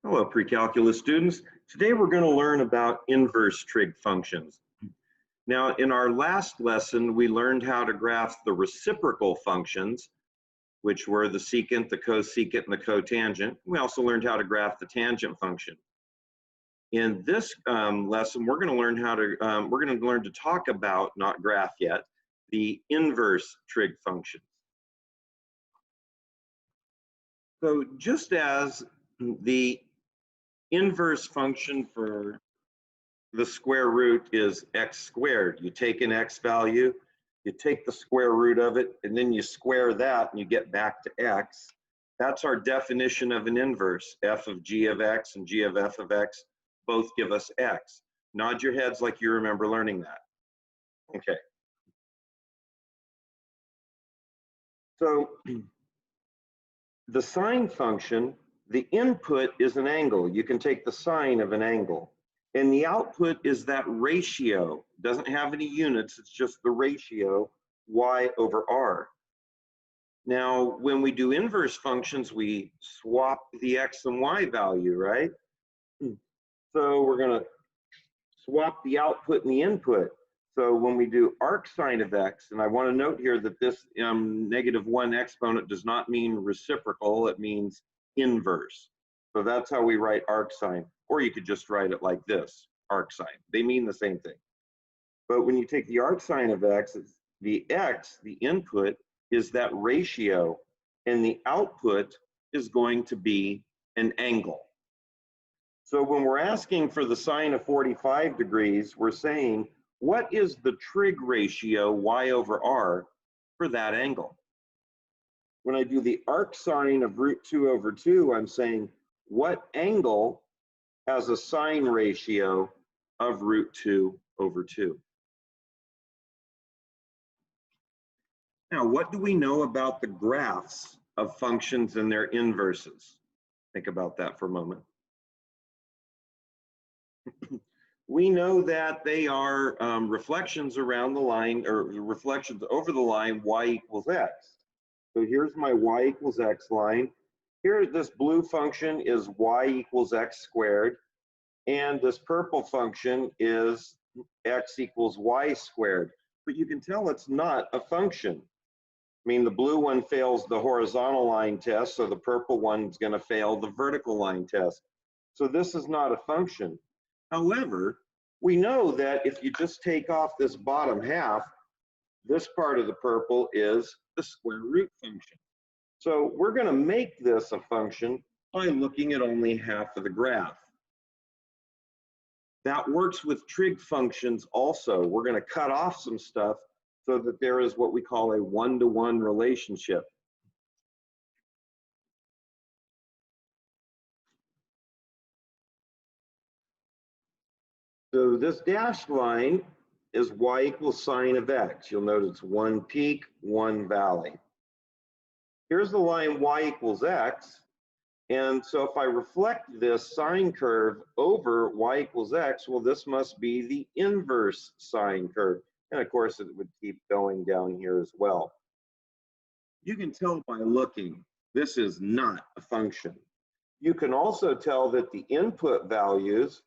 Hello, pre-calculus students. Today we're going to learn about inverse trig functions. Now, in our last lesson, we learned how to graph the reciprocal functions, which were the secant, the cosecant, and the cotangent. We also learned how to graph the tangent function. In this lesson, we're going to learn to talk about, not graph yet, the inverse trig functions. So just as the inverse function for the square root is x squared, you take an x value, you take the square root of it, and then you square that and you get back to x. That's our definition of an inverse. F of g of x and g of f of x both give us x. Nod your heads like you remember learning that. Okay. So the sine function, the input is an angle. You can take the sine of an angle. And the output is that ratio. It doesn't have any units, it's just the ratio y over r. Now, when we do inverse functions, we swap the x and y value, right? So we're going to swap the output and the input. So when we do arc sine of x, and I want to note here that this -1 exponent does not mean reciprocal, it means inverse. So that's how we write arc sine, or you could just write it like this, arc sine. They mean the same thing. But when you take the arc sine of x, the x, the input, is that ratio, and the output is going to be an angle. So when we're asking for the sine of 45 degrees, we're saying, what is the trig ratio y over r for that angle? When I do the arc sine of √2/2, I'm saying, what angle has a sine ratio of √2/2? Now, what do we know about the graphs of functions and their inverses? Think about that for a moment. We know that they are reflections around the line, or reflections over the line y equals x. So here's my y equals x line. Here, this blue function is y equals x squared, and this purple function is x equals y squared. But you can tell it's not a function. I mean, the blue one fails the horizontal line test, so the purple one's going to fail the vertical line test. So this is not a function. However, we know that if you just take off this bottom half, this part of the purple is the square root function. So we're going to make this a function by looking at only half of the graph. That works with trig functions also. We're going to cut off some stuff so that there is what we call a one-to-one relationship. So this dashed line is y equals sine of x. You'll note it's one peak, one valley. Here's the line y equals x. And so if I reflect this sine curve over y equals x, well, this must be the inverse sine curve. And of course, it would keep going down here as well. You can tell by looking, this is not a function. You can also tell that the input values,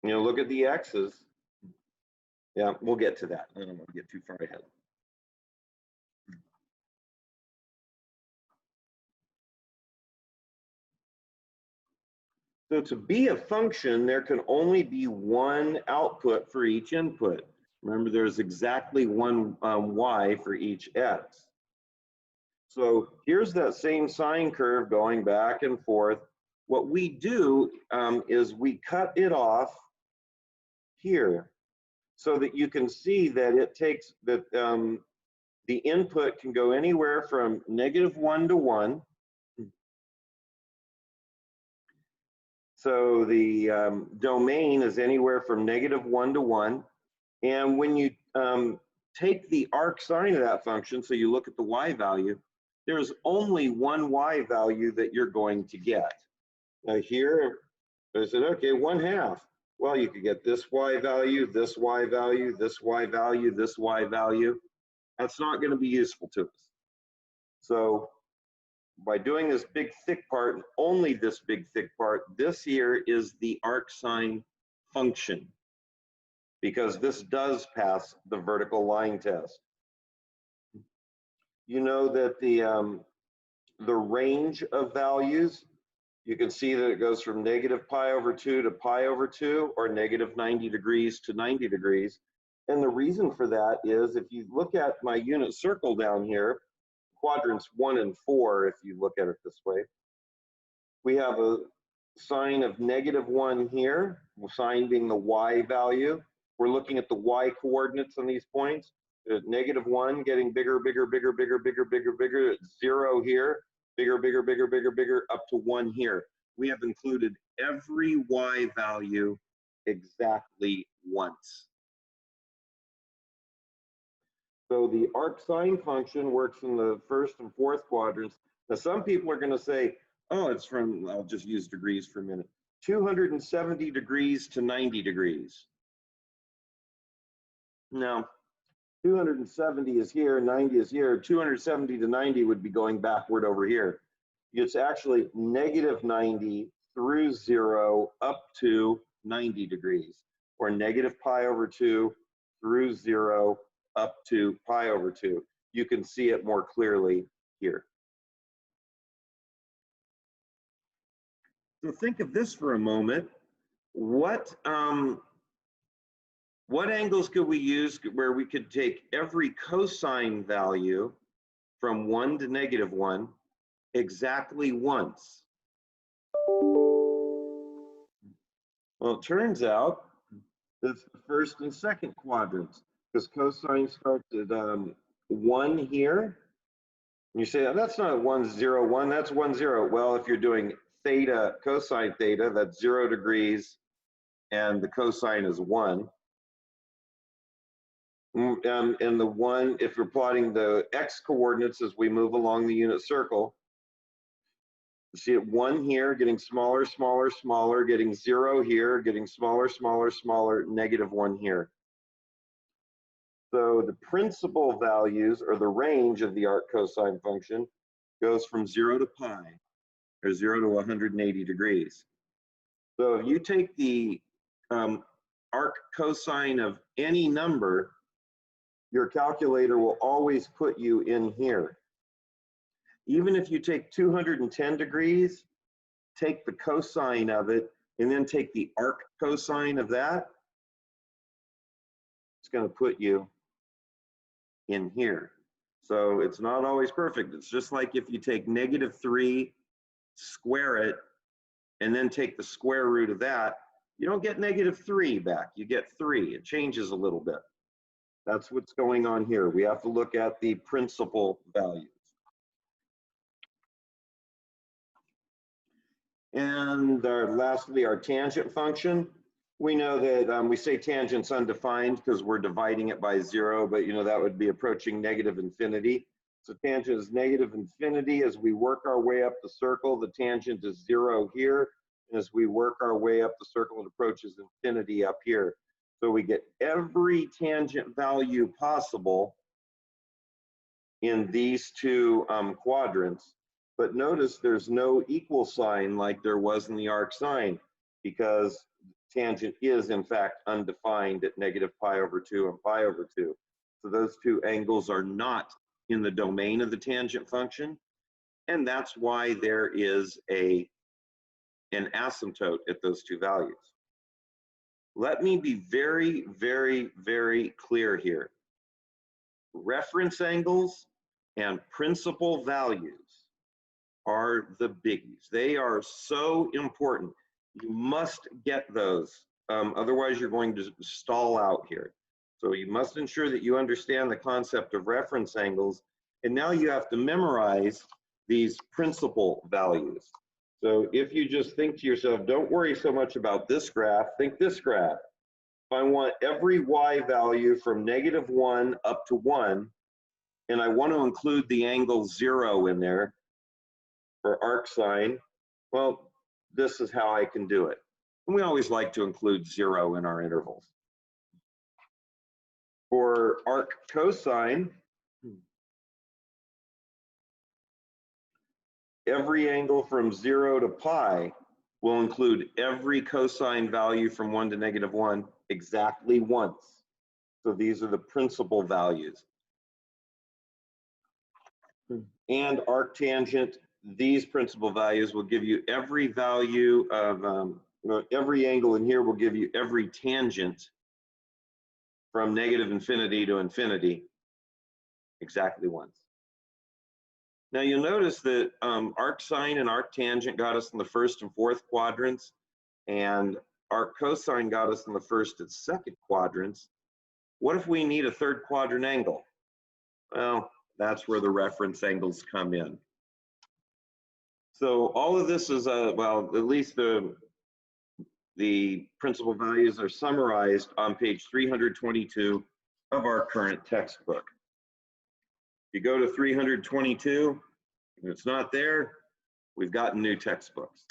look at the x's. Yeah, we'll get to that. I don't want to get too far ahead. So to be a function, there can only be one output for each input. Remember, there's exactly one y for each x. So here's that same sine curve going back and forth. What we do is we cut it off here so that you can see that it takes that the input can go anywhere from -1 to 1. So the domain is anywhere from -1 to 1. And when you take the arc sine of that function, so you look at the y value, there's only one y value that you're going to get. Now here, I said, okay, 1/2. Well, you could get this y value, this y value, this y value, this y value. That's not going to be useful to us. So by doing this big thick part, only this big thick part, this here is the arcsine function, because this does pass the vertical line test. You know that the range of values, you can see that it goes from negative pi over 2 to pi over 2, or negative 90 degrees to 90 degrees. And the reason for that is, if you look at my unit circle down here, quadrants 1 and 4, if you look at it this way, we have a sine of -1 here, sine being the y value. We're looking at the y coordinates on these points. -1 getting bigger, bigger, bigger, bigger, bigger, bigger, bigger, at 0 here, bigger, bigger, bigger, bigger, bigger, up to 1 here. We have included every y value exactly once. So the arcsine function works in the first and fourth quadrants. Now some people are going to say, oh, it's from, I'll just use degrees for a minute, 270 degrees to 90 degrees. Now, 270 is here, 90 is here. 270 to 90 would be going backward over here. It's actually -90 through 0 up to 90 degrees, or negative pi over 2 through 0 up to pi over 2. You can see it more clearly here. So think of this for a moment. What angles could we use where we could take every cosine value from 1 to -1 exactly once? Well, it turns out that's the first and second quadrants, because cosine starts at 1 here. And you say, oh, that's not 1, 0, 1, that's 1, 0. Well, if you're doing theta, cosine theta, that's 0 degrees, and the cosine is 1. And the 1, if you're plotting the x coordinates as we move along the unit circle, you see it 1 here, getting smaller, smaller, smaller, getting 0 here, getting smaller, smaller, smaller, -1 here. So the principal values, or the range of the arc cosine function, goes from 0 to pi, or 0 to 180 degrees. So if you take the arc cosine of any number, your calculator will always put you in here. Even if you take 210 degrees, take the cosine of it, and then take the arc cosine of that, it's going to put you in here. So it's not always perfect. It's just like if you take -3, square it, and then take the square root of that, you don't get -3 back, you get 3. It changes a little bit. That's what's going on here. We have to look at the principal values. And lastly, our tangent function. We know that we say tangent's undefined because we're dividing it by 0, but you know that would be approaching -infinity. So tangent is -infinity. As we work our way up the circle, the tangent is 0 here. And as we work our way up the circle, it approaches infinity up here. So we get every tangent value possible in these two quadrants. But notice there's no equal sign like there was in the arc sine, because tangent is in fact undefined at -pi over 2 and pi over 2. So those two angles are not in the domain of the tangent function, and that's why there is an asymptote at those two values. Let me be very, very, very clear here. Reference angles and principal values are the biggies. They are so important. You must get those. Otherwise, you're going to stall out here. So you must ensure that you understand the concept of reference angles. And now you have to memorize these principal values. So if you just think to yourself, don't worry so much about this graph, think this graph. If I want every y value from -1 up to 1, and I want to include the angle 0 in there for arc sine, well, this is how I can do it. And we always like to include 0 in our intervals. For arc cosine, every angle from 0 to pi will include every cosine value from 1 to -1 exactly once. So these are the principal values. And arctangent, these principal values will give you every value of, every angle in here will give you every tangent from -infinity to infinity exactly once. Now you'll notice that arcsine and arctangent got us in the first and fourth quadrants, and arccosine got us in the first and second quadrants. What if we need a third quadrant angle? Well, that's where the reference angles come in. So all of this is, well, at least the principal values are summarized on page 322 of our current textbook. If you go to 322, and it's not there, we've got new textbooks.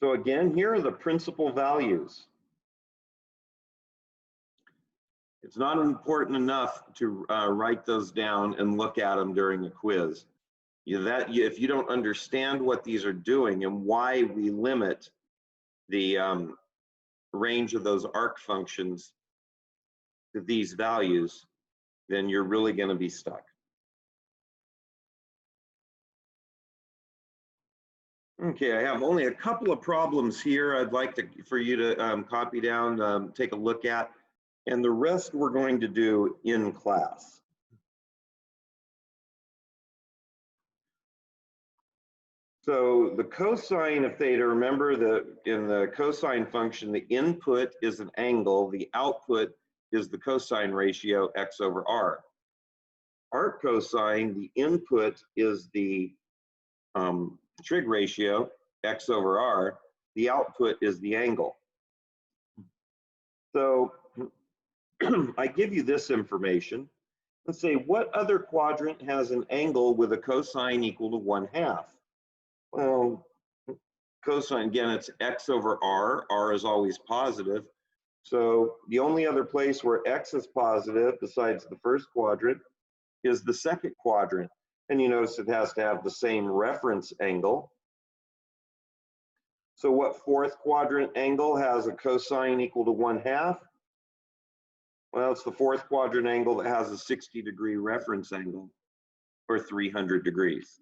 So again, here are the principal values. It's not important enough to write those down and look at them during a quiz. If you don't understand what these are doing and why we limit the range of those arc functions to these values, then you're really going to be stuck. Okay, I have only a couple of problems here I'd like for you to copy down, take a look at, and the rest we're going to do in class. So the cosine of theta, remember that in the cosine function, the input is an angle, the output is the cosine ratio x over r. Arc cosine, the input is the trig ratio, x over r, the output is the angle. So I give you this information. Let's say, what other quadrant has an angle with a cosine equal to 1/2? Well, cosine, again, it's x over r. R is always positive. So the only other place where x is positive besides the first quadrant is the second quadrant. And you notice it has to have the same reference angle. So what fourth quadrant angle has a cosine equal to 1/2? Well, it's the fourth quadrant angle that has a 60-degree reference angle, or 300 degrees.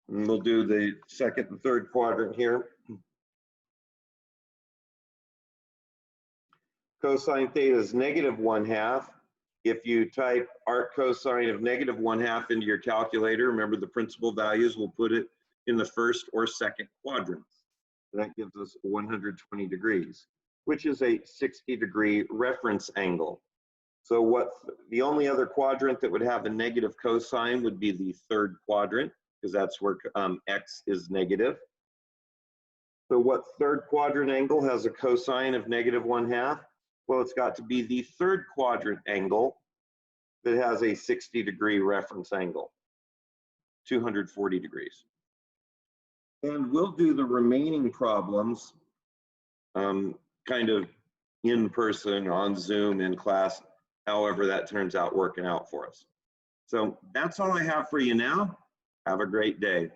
And we'll do the second and third quadrant here. Cosine theta is -1/2. If you type arc cosine of -1/2 into your calculator, remember the principal values, we'll put it in the first or second quadrants. That gives us 120 degrees, which is a 60-degree reference angle. So the only other quadrant that would have a negative cosine would be the third quadrant, because that's where x is negative. So what third quadrant angle has a cosine of -1/2? Well, it's got to be the third quadrant angle that has a 60-degree reference angle, 240 degrees. And we'll do the remaining problems kind of in person, on Zoom, in class, however that turns out working out for us. So that's all I have for you now. Have a great day.